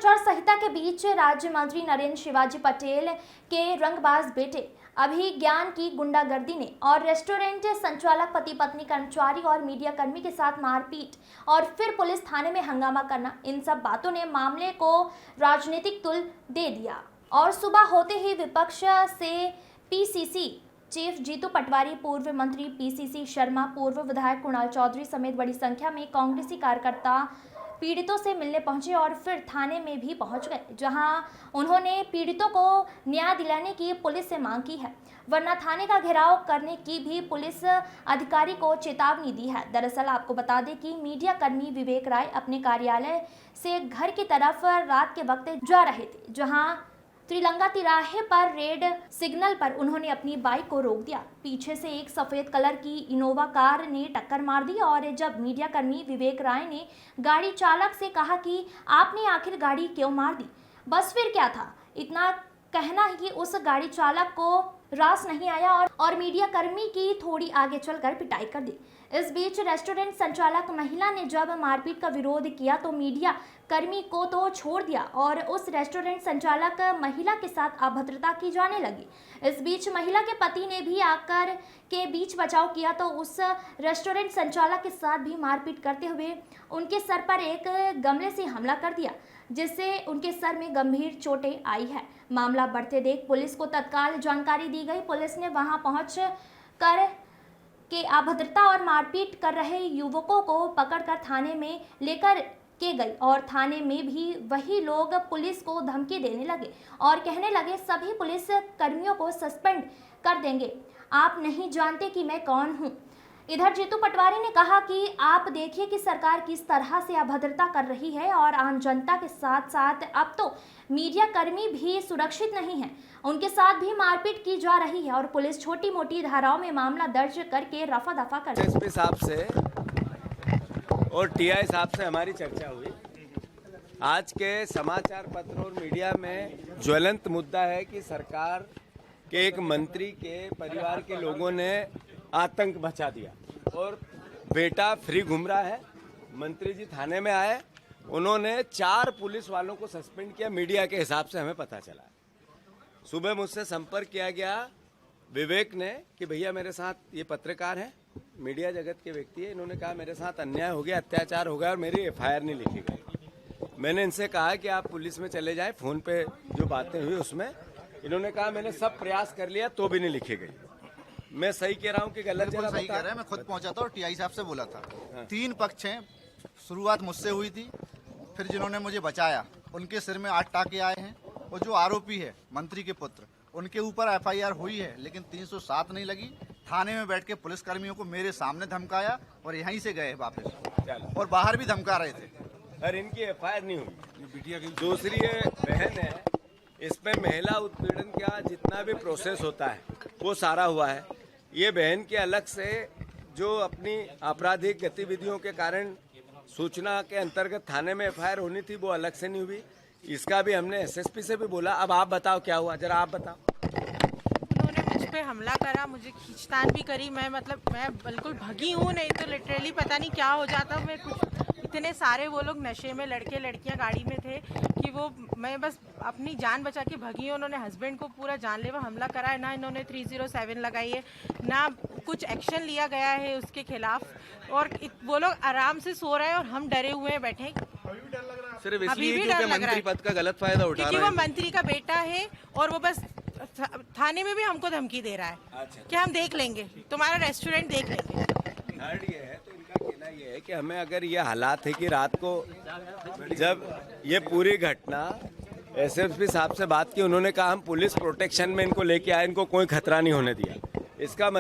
आचार संहिता के बीच राज्य मंत्री नरेंद्र शिवाजी पटेल के रंगबाज बेटे अभिज्ञान की गुंडागर्दी ने और रेस्टोरेंट संचालक, पति पत्नी, कर्मचारी और मीडिया कर्मी के साथ मारपीट और फिर पुलिस थाने में हंगामा करना, इन सब बातों ने मामले को राजनीतिक तुल दे दिया। और सुबह होते ही विपक्ष से पीसीसी चीफ जीतू पटवारी, पूर्व मंत्री पीसीसी शर्मा, पूर्व विधायक कुणाल चौधरी समेत बड़ी संख्या में कांग्रेसी कार्यकर्ता पीड़ितों से मिलने पहुंचे और फिर थाने में भी पहुंच गए, जहां उन्होंने पीड़ितों को न्याय दिलाने की पुलिस से मांग की है, वरना थाने का घेराव करने की भी पुलिस अधिकारी को चेतावनी दी है। दरअसल आपको बता दें कि मीडिया कर्मी विवेक राय अपने कार्यालय से घर की तरफ रात के वक्त जा रहे थे, जहां त्रिलंगा तिराहे पर रेड सिग्नल पर उन्होंने अपनी बाइक को रोक दिया। पीछे से एक सफेद कलर की इनोवा कार ने टक्कर मार दी और जब मीडिया कर्मी विवेक राय ने गाड़ी चालक से कहा कि आपने आखिर गाड़ी क्यों मार दी, बस फिर क्या था, इतना कहना ही उस गाड़ी चालक को रास नहीं आया और मीडिया कर्मी की थोड़ी आगे चलकर पिटाई कर दी। इस बीच रेस्टोरेंट संचालक महिला ने जब मारपीट का विरोध किया तो मीडिया कर्मी को तो छोड़ दिया और उस रेस्टोरेंट संचालक महिला के साथ अभद्रता की जाने लगी। इस बीच महिला के पति ने भी आकर के बीच बचाव किया तो उस रेस्टोरेंट संचालक के साथ भी मारपीट करते हुए उनके सर पर एक गमले से हमला कर दिया, जिससे उनके सर में गंभीर चोटें आई है। मामला बढ़ते देख पुलिस को तत्काल जानकारी दी गई। पुलिस ने वहां पहुंच कर के अभद्रता और मारपीट कर रहे युवकों को पकड़कर थाने में लेकर के गई और थाने में भी वही लोग पुलिस को धमकी देने लगे और कहने लगे सभी पुलिस कर्मियों को सस्पेंड कर देंगे, आप नहीं जानते कि मैं कौन हूं। इधर जीतू पटवारी ने कहा कि आप देखिए कि सरकार किस तरह से अभद्रता कर रही है और आम जनता के साथ साथ अब तो मीडिया कर्मी भी सुरक्षित नहीं है, उनके साथ भी मारपीट की जा रही है और पुलिस छोटी मोटी धाराओं में मामला दर्ज करके रफा दफा कर रही है। एसपी साहब से और टीआई साहब से हमारी चर्चा हुई। आज के समाचार पत्र और मीडिया में ज्वलंत मुद्दा है कि सरकार के एक मंत्री के परिवार के लोगों ने आतंक मचा दिया और बेटा फ्री घूम रहा है। मंत्री जी थाने में आए, उन्होंने 4 पुलिस वालों को सस्पेंड किया, मीडिया के हिसाब से हमें पता चला। सुबह मुझसे संपर्क किया गया विवेक ने कि भैया मेरे साथ ये पत्रकार है, मीडिया जगत के व्यक्ति है, इन्होंने कहा मेरे साथ अन्याय हो गया, अत्याचार हो गया और मेरी एफआईआर नहीं लिखी गई। मैंने इनसे कहा कि आप पुलिस में चले जाएं, फोन पे जो बातें हुई उसमें इन्होंने कहा मैंने सब प्रयास कर लिया तो भी नहीं लिखी गई। मैं सही कह रहा हूँ कि गलत? बिल्कुल सही कह रहे हैं। मैं खुद पहुंचा था और टीआई साहब से बोला था। 3 पक्ष हैं, शुरुआत मुझसे हुई थी, फिर जिन्होंने मुझे बचाया उनके सिर में 8 टाके आए हैं और जो आरोपी है मंत्री के पुत्र, उनके ऊपर एफआईआर हुई है लेकिन 307 नहीं लगी। थाने में बैठ के पुलिस कर्मियों को मेरे सामने धमकाया और यहीं से गए वापस और बाहर भी धमका रहे थे। और इनकी एफआईआर नहीं हुई। दूसरी ये बहन है, इस पे महिला उत्पीड़न का जितना भी प्रोसेस होता है वो सारा हुआ है। ये बहन के अलग से जो अपनी आपराधिक गतिविधियों के कारण सूचना के अंतर्गत थाने में एफआईआर होनी थी वो अलग से नहीं हुई। इसका भी हमने एसएसपी से भी बोला। अब आप बताओ क्या हुआ, जरा आप बताओ। उन्होंने मुझ पे हमला करा, मुझे खींचतान भी करी। मैं बिल्कुल भगी हूँ, नहीं तो लिटरली पता नहीं क्या हो जाता। मैं कुछ इतने सारे वो लोग नशे में लड़के लड़कियां गाड़ी में थे कि मैं बस अपनी जान बचा के भगी हूँ। उन्होंने हस्बैंड को पूरा जानलेवा हमला करा है, ना इन्होंने 307 लगाई है, ना कुछ एक्शन लिया गया है उसके खिलाफ। और वो लोग आराम से सो रहे हैं और हम डरे हुए बैठे हैं। सिर्फ इसलिए क्योंकि मंत्री पद का गलत फायदा उठा रहा है, क्योंकि वो मंत्री का बेटा है और वो बस थाने में भी हमको धमकी दे रहा है कि हम देख लेंगे, तुम्हारा रेस्टोरेंट देख लेंगे। थर्ड ये है, तो इनका कहना ये है कि हमें अगर ये हालात है कि रात को जब ये पूरी घटना एसएसपी साहब से बात की, उन्होंने कहा हम पुलिस प्रोटेक्शन में इनको लेके आए, इनको कोई खतरा नहीं होने दिया। इसका